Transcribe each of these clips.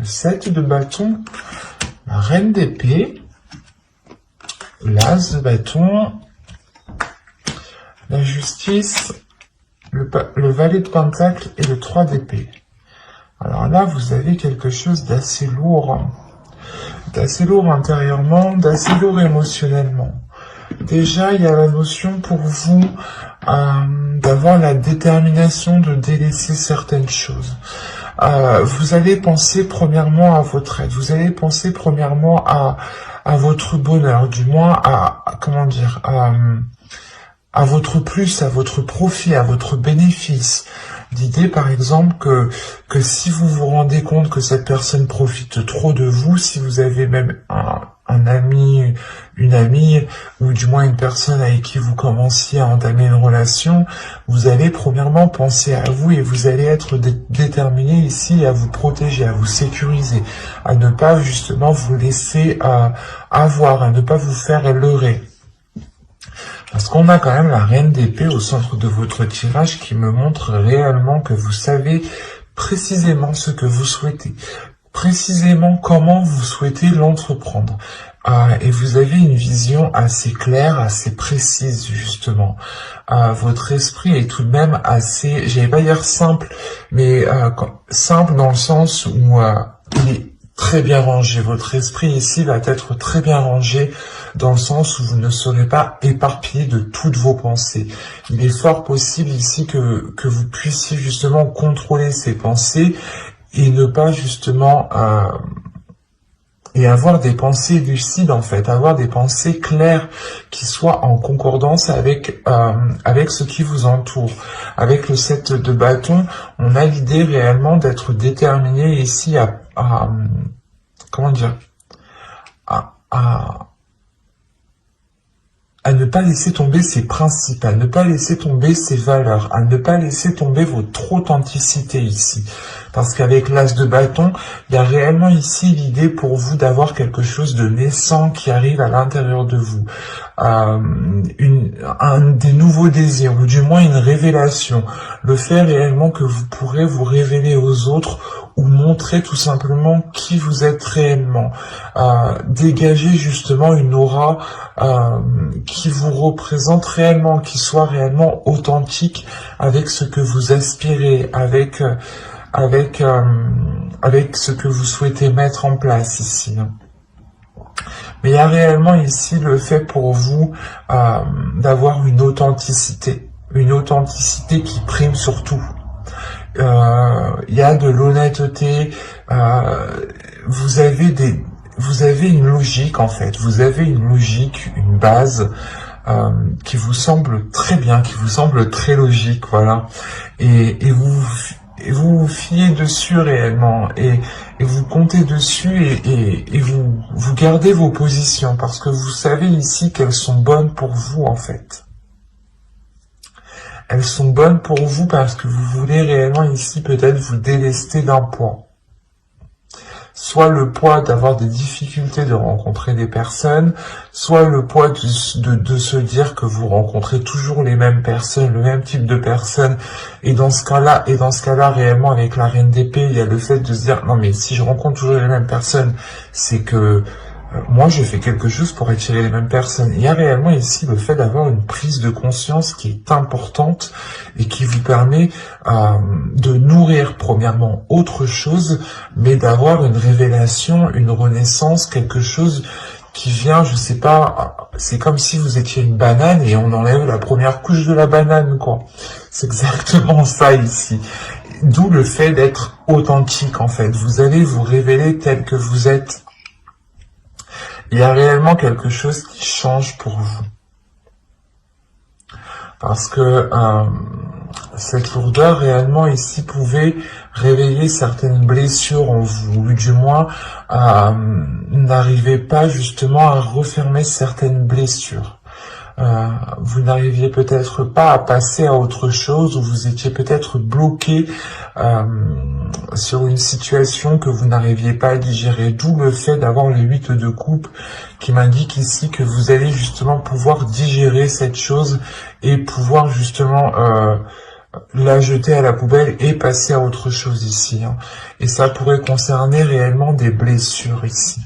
le 7 de bâton, la reine d'épée, l'as de bâton, la justice, le valet de pentacle et le 3 d'épée. Alors là, vous avez quelque chose d'assez lourd intérieurement, d'assez lourd émotionnellement. Déjà, il y a la notion pour vous d'avoir la détermination de délaisser certaines choses. Vous allez penser premièrement à votre aide, vous allez penser premièrement à votre bonheur, du moins à votre plus, à votre profit, à votre bénéfice. L'idée, par exemple, que si vous vous rendez compte que cette personne profite trop de vous, si vous avez même un ami, une amie, ou du moins une personne avec qui vous commenciez à entamer une relation, vous allez premièrement penser à vous et vous allez être déterminé ici à vous protéger, à vous sécuriser, à ne pas justement vous laisser avoir, à ne pas vous faire leurrer. Parce qu'on a quand même la reine d'épée au centre de votre tirage qui me montre réellement que vous savez précisément ce que vous souhaitez, précisément comment vous souhaitez l'entreprendre. Et vous avez une vision assez claire, assez précise justement. Votre esprit est tout de même assez, j'allais pas dire simple, mais simple dans le sens où il est très bien rangé. Votre esprit ici va être très bien rangé dans le sens où vous ne serez pas éparpillé de toutes vos pensées. Il est fort possible ici que vous puissiez justement contrôler ces pensées et ne pas justement et avoir des pensées lucides en fait, avoir des pensées claires qui soient en concordance avec ce qui vous entoure. Avec le 7 de bâton, on a l'idée réellement d'être déterminé ici à ne pas laisser tomber ses principes, à ne pas laisser tomber ses valeurs, à ne pas laisser tomber votre authenticité ici. Parce qu'avec l'as de bâton, il y a réellement ici l'idée pour vous d'avoir quelque chose de naissant qui arrive à l'intérieur de vous. Des nouveaux désirs, ou du moins une révélation. Le fait réellement que vous pourrez vous révéler aux autres ou montrer tout simplement qui vous êtes réellement. Dégager justement une aura qui vous représente réellement, qui soit réellement authentique avec ce que vous aspirez, avec ce que vous souhaitez mettre en place ici. Mais il y a réellement ici le fait pour vous d'avoir une authenticité qui prime sur tout. Il y a de l'honnêteté, vous avez une logique en fait, vous avez une logique, une base qui vous semble très bien, qui vous semble très logique, voilà. Et vous vous fiez dessus réellement, et vous comptez dessus, et vous gardez vos positions, parce que vous savez ici qu'elles sont bonnes pour vous en fait. Elles sont bonnes pour vous parce que vous voulez réellement ici peut-être vous délester d'un poids. Soit le poids d'avoir des difficultés de rencontrer des personnes, soit le poids de se dire que vous rencontrez toujours les mêmes personnes, le même type de personnes, et dans ce cas-là, réellement avec la reine d'épée, il y a le fait de se dire non mais si je rencontre toujours les mêmes personnes, c'est que moi je fais quelque chose pour attirer les mêmes personnes. Il y a réellement ici le fait d'avoir une prise de conscience qui est importante et qui vous permet de nourrir premièrement autre chose, mais d'avoir une révélation, une renaissance, quelque chose qui vient, je sais pas, c'est comme si vous étiez une banane et on enlève la première couche de la banane, quoi. C'est exactement ça ici. D'où le fait d'être authentique en fait. Vous allez vous révéler tel que vous êtes. Il y a réellement quelque chose qui change pour vous. Parce que cette lourdeur réellement ici pouvait réveiller certaines blessures en vous, ou du moins n'arrivez pas justement à refermer certaines blessures. Vous n'arriviez peut-être pas à passer à autre chose, ou vous étiez peut-être bloqué sur une situation que vous n'arriviez pas à digérer, d'où le fait d'avoir le 8 de coupe qui m'indique ici que vous allez justement pouvoir digérer cette chose et pouvoir justement la jeter à la poubelle et passer à autre chose ici. Hein. Et ça pourrait concerner réellement des blessures ici.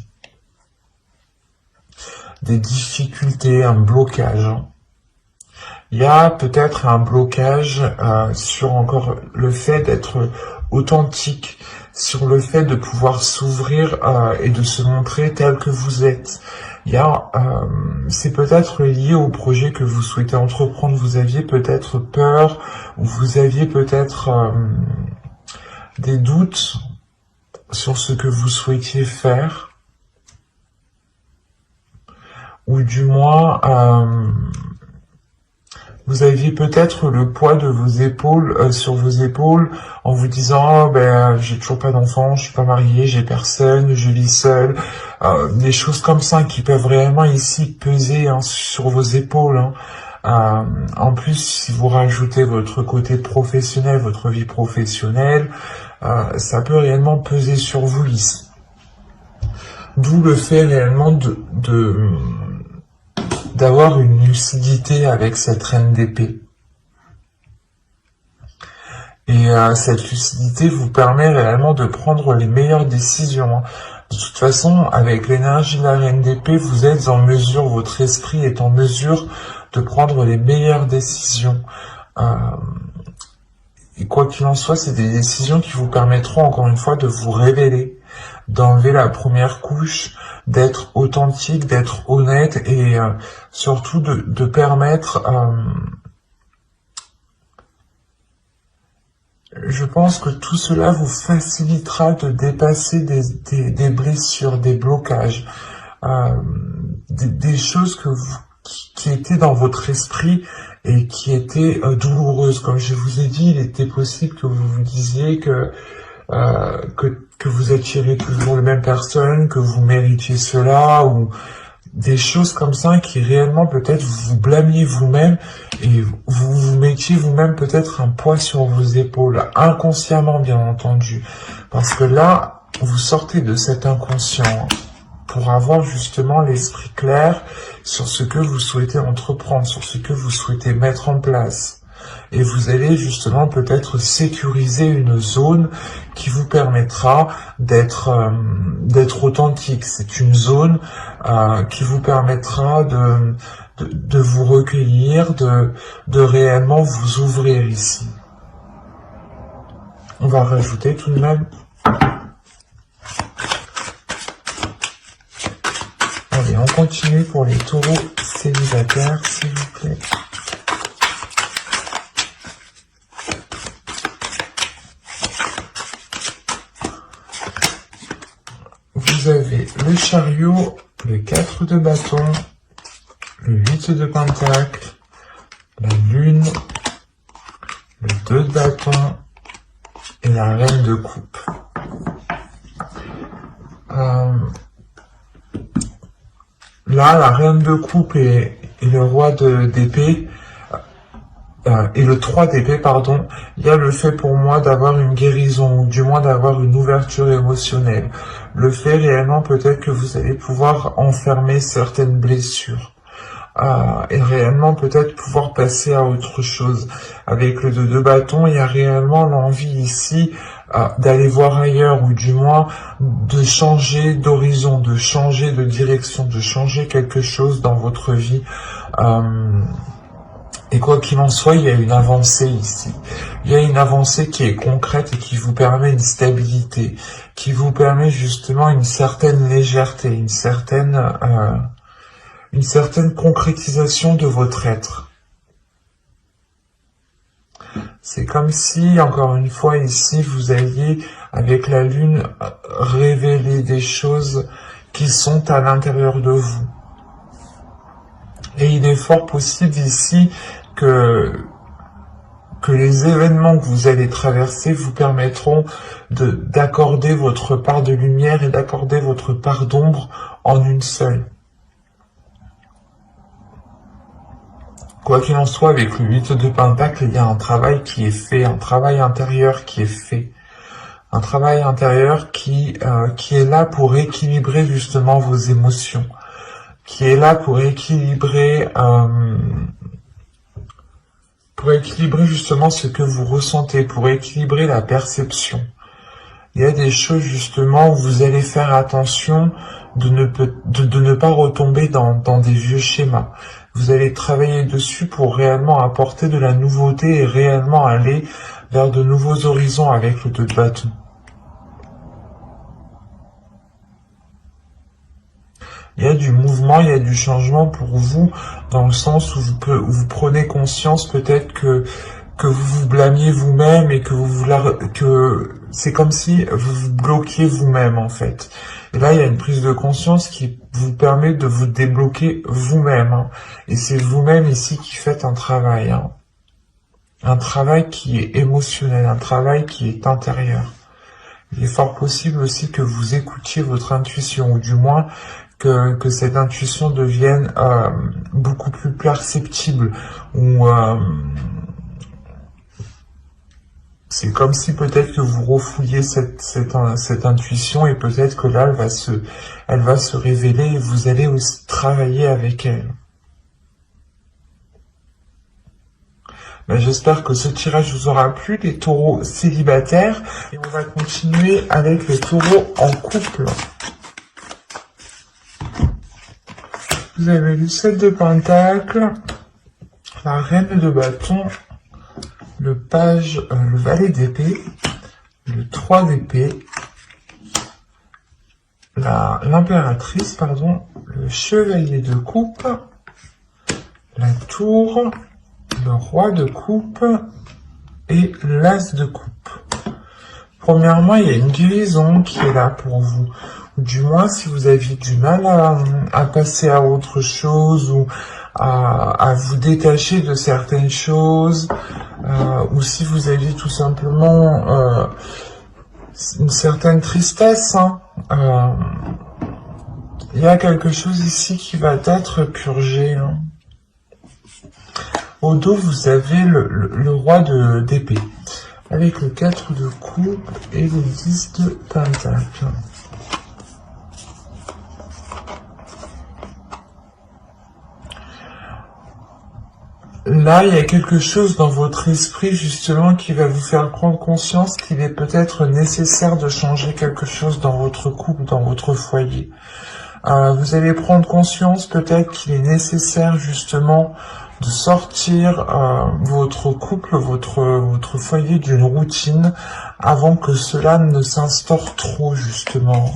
Des difficultés, un blocage. Hein. Il y a peut-être un blocage sur encore le fait d'être authentique, sur le fait de pouvoir s'ouvrir et de se montrer tel que vous êtes. Il y a, c'est peut-être lié au projet que vous souhaitez entreprendre. Vous aviez peut-être peur, ou vous aviez peut-être des doutes sur ce que vous souhaitiez faire, ou du moins vous aviez peut-être le poids de vos épaules sur vos épaules en vous disant oh, ben j'ai toujours pas d'enfant, je suis pas marié, j'ai personne, je vis seul, des choses comme ça qui peuvent réellement ici peser hein, sur vos épaules. Hein. En plus, si vous rajoutez votre côté professionnel, votre vie professionnelle, ça peut réellement peser sur vous ici. D'où le fait réellement d'avoir une lucidité avec cette reine d'épée. Et cette lucidité vous permet réellement de prendre les meilleures décisions. De toute façon, avec l'énergie de la reine d'épée, vous êtes en mesure, votre esprit est en mesure de prendre les meilleures décisions. Et quoi qu'il en soit, c'est des décisions qui vous permettront encore une fois de vous révéler, d'enlever la première couche, d'être authentique, d'être honnête et surtout de permettre, je pense que tout cela vous facilitera de dépasser des blessures, des blocages, des choses que qui étaient dans votre esprit et qui étaient douloureuses. Comme je vous ai dit, il était possible que vous vous disiez que vous attirez toujours les mêmes personnes, que vous méritiez cela, ou des choses comme ça qui réellement peut-être vous blâmiez vous-même et vous vous mettiez vous-même peut-être un poids sur vos épaules, inconsciemment bien entendu. Parce que là, vous sortez de cet inconscient pour avoir justement l'esprit clair sur ce que vous souhaitez entreprendre, sur ce que vous souhaitez mettre en place. Et vous allez justement peut-être sécuriser une zone qui vous permettra d'être authentique. C'est une zone qui vous permettra de vous recueillir, de réellement vous ouvrir ici. On va rajouter tout de même. Allez, on continue pour les taureaux célibataires, s'il vous plaît. Vous avez le chariot, le 4 de bâton, le 8 de pentacle, la lune, le 2 de bâton et la reine de coupe. Là, la reine de coupe et le roi d'épée, et le 3 d'épée, pardon, il y a le fait pour moi d'avoir une guérison, ou du moins d'avoir une ouverture émotionnelle. Le fait réellement peut-être que vous allez pouvoir enfermer certaines blessures. Et réellement peut-être pouvoir passer à autre chose. Avec le 2 de bâton, il y a réellement l'envie ici d'aller voir ailleurs, ou du moins de changer d'horizon, de changer de direction, de changer quelque chose dans votre vie. Et quoi qu'il en soit, il y a une avancée ici. Il y a une avancée qui est concrète et qui vous permet une stabilité, qui vous permet justement une certaine légèreté, une certaine concrétisation de votre être. C'est comme si, encore une fois ici, vous alliez, avec la lune, révéler des choses qui sont à l'intérieur de vous. Et il est fort possible ici que les événements que vous allez traverser vous permettront d'accorder votre part de lumière et d'accorder votre part d'ombre en une seule. Quoi qu'il en soit, avec le 8 de pentacle, il y a un travail qui est fait, un travail intérieur qui est fait. Un travail intérieur qui est là pour équilibrer justement vos émotions, qui est là pour équilibrer pour équilibrer justement ce que vous ressentez, pour équilibrer la perception. Il y a des choses justement où vous allez faire attention de ne pas retomber dans des vieux schémas. Vous allez travailler dessus pour réellement apporter de la nouveauté et réellement aller vers de nouveaux horizons avec le 2 de bâton. Il y a du mouvement, il y a du changement pour vous, dans le sens où vous prenez conscience peut-être que vous vous blâmiez vous-même et que c'est comme si vous vous bloquiez vous-même en fait. Et là, il y a une prise de conscience qui vous permet de vous débloquer vous-même. Hein. Et c'est vous-même ici qui faites un travail. Hein. Un travail qui est émotionnel, un travail qui est intérieur. Il est fort possible aussi que vous écoutiez votre intuition, ou du moins que cette intuition devienne beaucoup plus perceptible, ou c'est comme si peut-être que vous refouliez cette intuition, et peut-être que là elle va se révéler et vous allez aussi travailler avec elle. Ben, j'espère que ce tirage vous aura plu, les taureaux célibataires, et on va continuer avec les taureaux en couple. Vous avez le 7 de Pentacle, la Reine de Bâton, le Valet d'épée, le 3 d'épée, l'impératrice, pardon, le Chevalier de coupe, la Tour, le Roi de coupe et l'As de coupe. Premièrement, il y a une guérison qui est là pour vous. Du moins, si vous aviez du mal à passer à autre chose, ou à vous détacher de certaines choses, ou si vous aviez tout simplement une certaine tristesse, hein, il y a quelque chose ici qui va être purgé. Hein. Au dos, vous avez le Roi d'épée, avec le 4 de coupe et le 10 de Pentacle. Là, il y a quelque chose dans votre esprit, justement, qui va vous faire prendre conscience qu'il est peut-être nécessaire de changer quelque chose dans votre couple, dans votre foyer. Vous allez prendre conscience peut-être qu'il est nécessaire, justement, de sortir votre couple, votre foyer d'une routine avant que cela ne s'instaure trop, justement.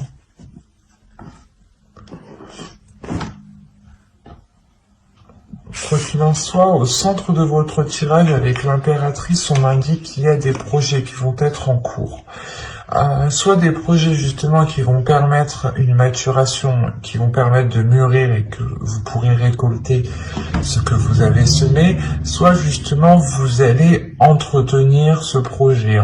Quoi qu'il en soit, au centre de votre tirage avec l'impératrice, on indique qu'il y a des projets qui vont être en cours. Soit des projets justement qui vont permettre une maturation, qui vont permettre de mûrir et que vous pourrez récolter ce que vous avez semé, soit justement vous allez entretenir ce projet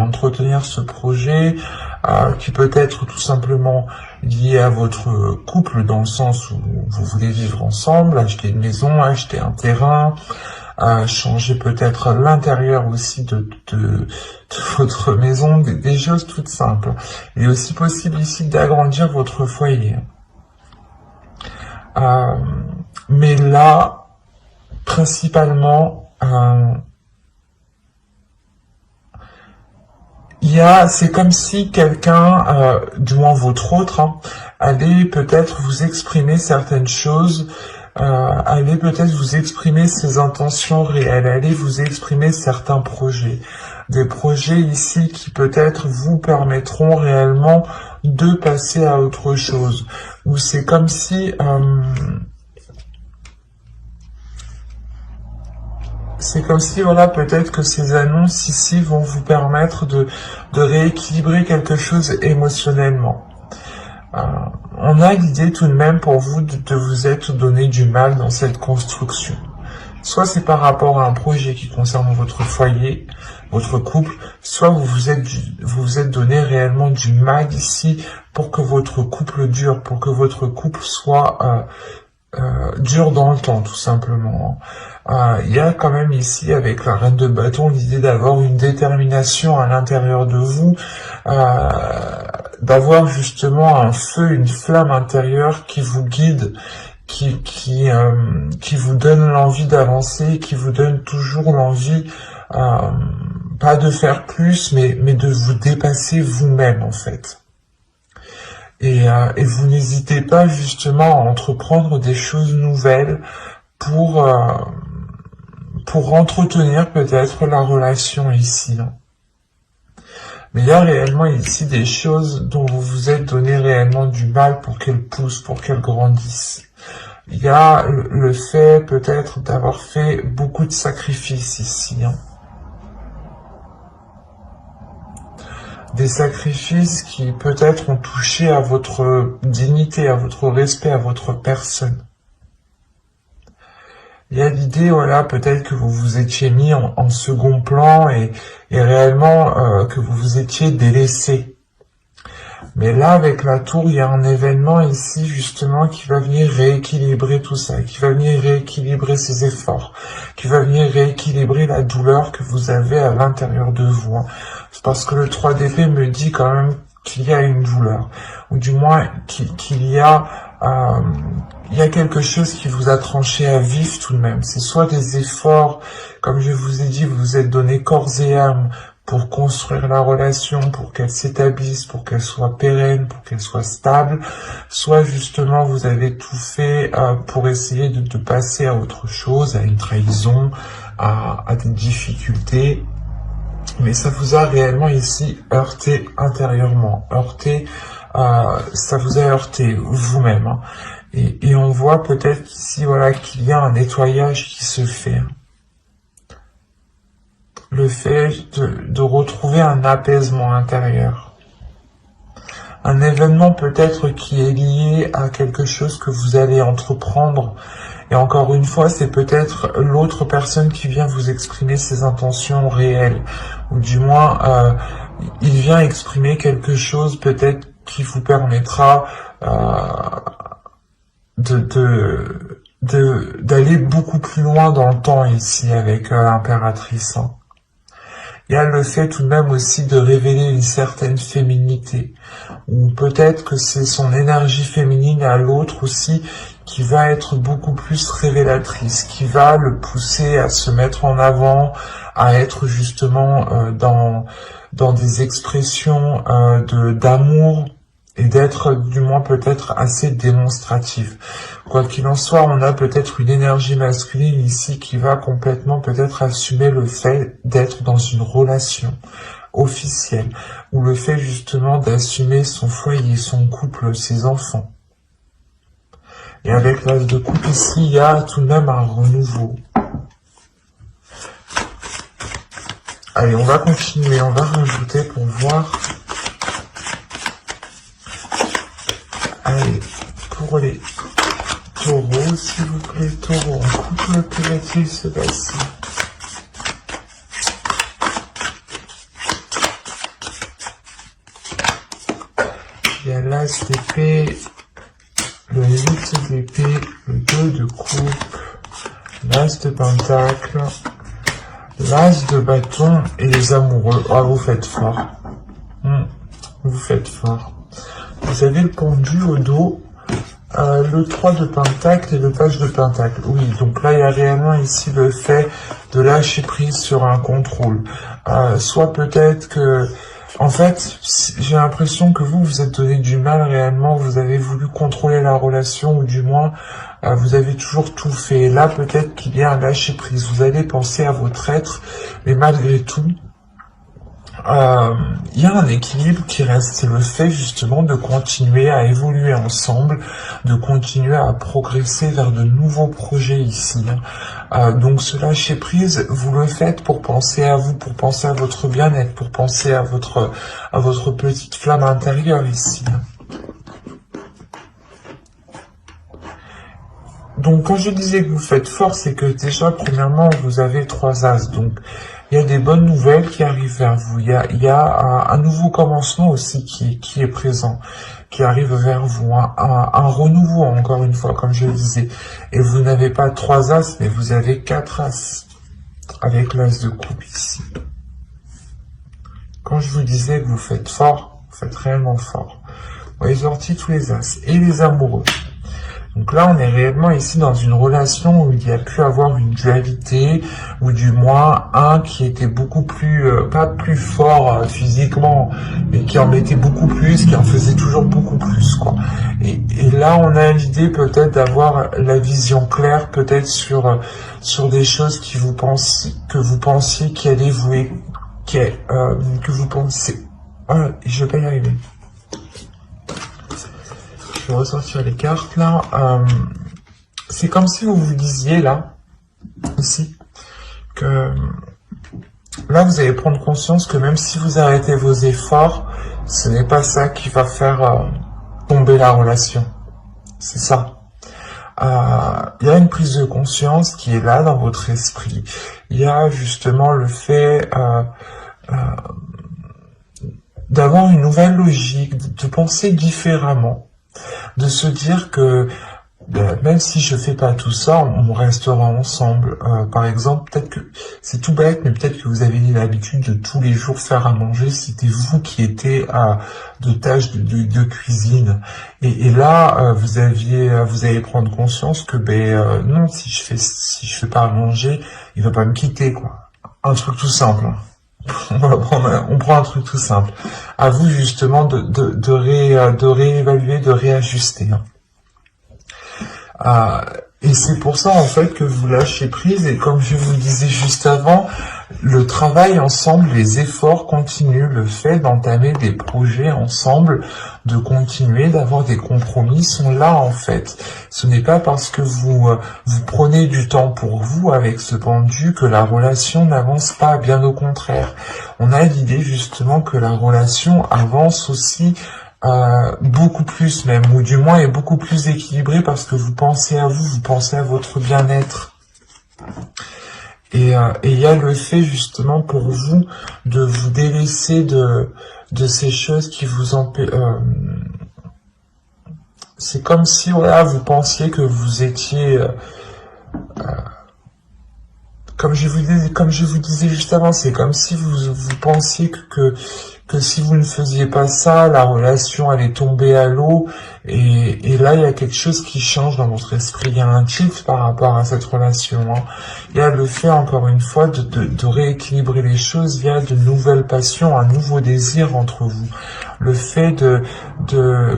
qui peut être tout simplement lié à votre couple, dans le sens où vous voulez vivre ensemble, acheter une maison, acheter un terrain, changer peut-être l'intérieur aussi de votre maison, des choses toutes simples. Il est aussi possible ici d'agrandir votre foyer. Mais là, principalement, c'est comme si quelqu'un, du moins votre autre, hein, allait peut-être vous exprimer certaines choses, allez peut-être vous exprimer ses intentions réelles, allez vous exprimer certains projets. Des projets ici qui peut-être vous permettront réellement de passer à autre chose. Ou c'est comme si... voilà, peut-être que ces annonces ici vont vous permettre de rééquilibrer quelque chose émotionnellement. On a l'idée tout de même pour vous de vous être donné du mal dans cette construction. Soit c'est par rapport à un projet qui concerne votre foyer, votre couple, soit vous vous êtes donné réellement du mal ici pour que votre couple dure, pour que votre couple soit dure dans le temps, tout simplement. Il y a quand même ici, avec la Reine de Bâton, l'idée d'avoir une détermination à l'intérieur de vous, d'avoir justement un feu, une flamme intérieure qui vous guide qui vous donne l'envie d'avancer, qui vous donne toujours l'envie, pas de faire plus, mais de vous dépasser vous-même, en fait. Et vous n'hésitez pas justement à entreprendre des choses nouvelles pour entretenir peut-être la relation ici. Mais il y a réellement ici des choses dont vous vous êtes donné réellement du mal pour qu'elles poussent, pour qu'elles grandissent. Il y a le fait peut-être d'avoir fait beaucoup de sacrifices ici. Des sacrifices qui peut-être ont touché à votre dignité, à votre respect, à votre personne. Il y a l'idée, voilà, peut-être que vous vous étiez mis en second plan et réellement que vous vous étiez délaissé. Mais là, avec la tour, il y a un événement ici, justement, qui va venir rééquilibrer tout ça, qui va venir rééquilibrer ses efforts, qui va venir rééquilibrer la douleur que vous avez à l'intérieur de vous. C'est parce que le 3 d'épée me dit quand même qu'il y a une douleur, ou du moins qu'il y a quelque chose qui vous a tranché à vif tout de même. C'est soit des efforts, comme je vous ai dit, vous vous êtes donné corps et âme pour construire la relation, pour qu'elle s'établisse, pour qu'elle soit pérenne, pour qu'elle soit stable, soit justement vous avez tout fait pour essayer de passer à autre chose, à une trahison, à des difficultés. Mais ça vous a réellement ici heurté intérieurement, ça vous a heurté vous-même. Et on voit peut-être ici, voilà, qu'il y a un nettoyage qui se fait. Le fait de retrouver un apaisement intérieur. Un événement peut-être qui est lié à quelque chose que vous allez entreprendre. Et encore une fois, c'est peut-être l'autre personne qui vient vous exprimer ses intentions réelles. Ou du moins, il vient exprimer quelque chose peut-être qui vous permettra d'aller beaucoup plus loin dans le temps ici avec l'impératrice. Il y a le fait tout de même aussi de révéler une certaine féminité, ou peut-être que c'est son énergie féminine à l'autre aussi qui va être beaucoup plus révélatrice, qui va le pousser à se mettre en avant, à être justement dans des expressions d'amour, et d'être du moins peut-être assez démonstratif. Quoi qu'il en soit, on a peut-être une énergie masculine ici qui va complètement peut-être assumer le fait d'être dans une relation officielle, ou le fait justement d'assumer son foyer, son couple, ses enfants. Et avec l'as de coupe ici, il y a tout de même un renouveau. Allez, on va continuer, on va rajouter pour voir. Allez, pour les taureaux, s'il vous plaît, taureaux, en couple, que va-t-il se passer? Il y a l'as d'épée, le 8 d'épée, le 2 de coupe, l'as de pentacle, l'as de bâton et les amoureux. Ah, vous faites fort. Vous faites fort. Vous avez le pendu au dos, le 3 de pentacle et le page de pentacle. Oui, donc là, il y a réellement ici le fait de lâcher prise sur un contrôle. Soit peut-être que... En fait, j'ai l'impression que vous êtes donné du mal réellement, vous avez voulu contrôler la relation, ou du moins, vous avez toujours tout fait. Et là, peut-être qu'il y a un lâcher prise. Vous allez penser à votre être, mais malgré tout, il y a un équilibre qui reste, c'est le fait justement de continuer à évoluer ensemble, de continuer à progresser vers de nouveaux projets ici. Donc ce lâcher prise, vous le faites pour penser à vous, pour penser à votre bien-être, pour penser à votre petite flamme intérieure ici. Donc quand je disais que vous faites fort, c'est que déjà premièrement vous avez 3 as, donc il y a des bonnes nouvelles qui arrivent vers vous. Il y a un nouveau commencement aussi qui est présent, qui arrive vers vous. Un renouveau, encore une fois, comme je le disais. Et vous n'avez pas 3 as, mais vous avez 4 as. Avec l'as de coupe ici. Quand je vous disais que vous faites fort, vous faites réellement fort. Vous avez sorti tous les as. Et les amoureux. Donc là, on est réellement ici dans une relation où il y a pu avoir une dualité, ou du moins un qui était beaucoup plus, pas plus fort physiquement, mais qui en mettait beaucoup plus, qui en faisait toujours beaucoup plus, quoi. Et là, on a l'idée peut-être d'avoir la vision claire, peut-être sur des choses que vous pensiez qui allaient que vous pensez. Ah, je vais pas y arriver. Je vais ressortir les cartes là. C'est comme si vous vous disiez là aussi que là vous allez prendre conscience que même si vous arrêtez vos efforts, ce n'est pas ça qui va faire tomber la relation. C'est ça. Il y a une prise de conscience qui est là dans votre esprit. Il y a justement le fait d'avoir une nouvelle logique, de penser différemment, de se dire que même si je fais pas tout ça, on restera ensemble. Par exemple, peut-être que c'est tout bête, mais peut-être que vous avez l'habitude de tous les jours faire à manger. C'était vous qui étiez de tâches de cuisine. Et là, vous allez prendre conscience que non, si je fais pas à manger, il va pas me quitter, quoi. Un truc tout simple. Hein. On prend un truc tout simple. À vous justement de réévaluer, de réajuster. Et c'est pour ça en fait que vous lâchez prise, et comme je vous le disais juste avant, le travail ensemble, les efforts continuent, le fait d'entamer des projets ensemble, de continuer, d'avoir des compromis sont là en fait. Ce n'est pas parce que vous prenez du temps pour vous avec ce pendu que la relation n'avance pas, bien au contraire. On a l'idée justement que la relation avance aussi beaucoup plus même, ou du moins est beaucoup plus équilibrée parce que vous pensez à vous pensez à votre bien-être. Et il y a le fait justement pour vous de vous délaisser de ces choses qui vous empêchent. C'est comme si voilà, vous pensiez que vous étiez comme je vous disais juste avant, c'est comme si vous pensiez que si vous ne faisiez pas ça, la relation allait tomber à l'eau, et là il y a quelque chose qui change dans votre esprit, il y a un tilt par rapport à cette relation, hein. Il y a le fait encore une fois de rééquilibrer les choses via de nouvelles passions, un nouveau désir entre vous, le fait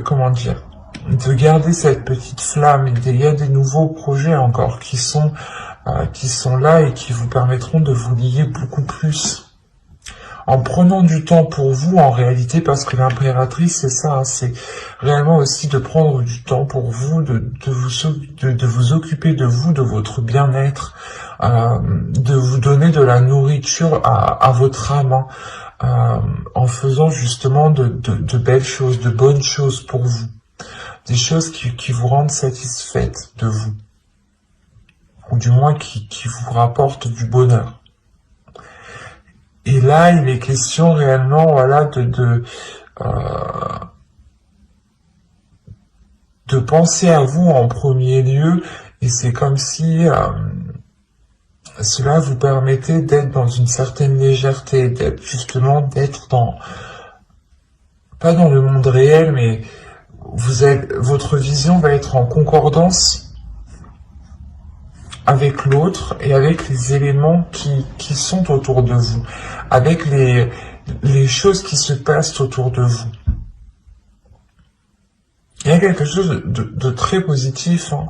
comment dire, de garder cette petite flamme. Il y a des nouveaux projets encore qui sont là et qui vous permettront de vous lier beaucoup plus. En prenant du temps pour vous, en réalité, parce que l'impératrice, c'est ça, hein, c'est réellement aussi de prendre du temps pour vous, de vous occuper de vous, de votre bien-être, de vous donner de la nourriture à votre âme, en faisant justement de belles choses, de bonnes choses pour vous, des choses qui vous rendent satisfaite de vous, ou du moins qui vous rapportent du bonheur. Et là, il est question réellement, voilà, de penser à vous en premier lieu, et c'est comme si cela vous permettait d'être dans une certaine légèreté, d'être pas dans le monde réel, mais votre vision va être en concordance avec l'autre et avec les éléments qui sont autour de vous, avec les choses qui se passent autour de vous. Il y a quelque chose de très positif, hein.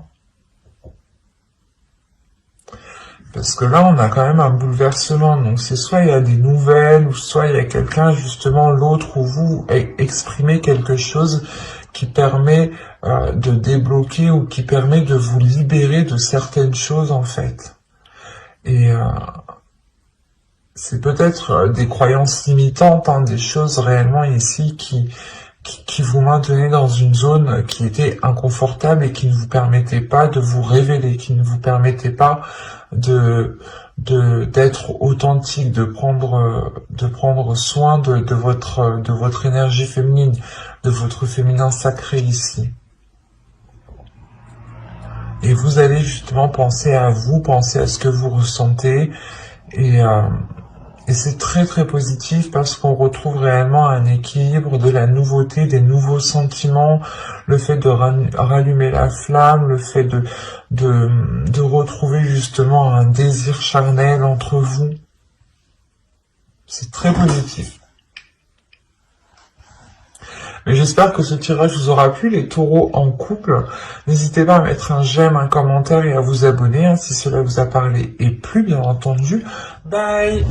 Parce que là, on a quand même un bouleversement. Donc c'est soit il y a des nouvelles, ou soit il y a quelqu'un, justement, l'autre ou vous, exprimer quelque chose qui permet de débloquer, ou qui permet de vous libérer de certaines choses, en fait. Et c'est peut-être des croyances limitantes, hein, des choses réellement ici qui vous maintenaient dans une zone qui était inconfortable et qui ne vous permettait pas de vous révéler, qui ne vous permettait pas d'être authentique, de prendre soin de votre énergie féminine, de votre féminin sacré ici. Et vous allez justement penser à vous, penser à ce que vous ressentez, et Et c'est très très positif parce qu'on retrouve réellement un équilibre, de la nouveauté, des nouveaux sentiments, le fait de rallumer la flamme, le fait de retrouver justement un désir charnel entre vous. C'est très positif. Mais j'espère que ce tirage vous aura plu, les taureaux en couple. N'hésitez pas à mettre un j'aime, un commentaire et à vous abonner si cela vous a parlé et plu, bien entendu. Bye!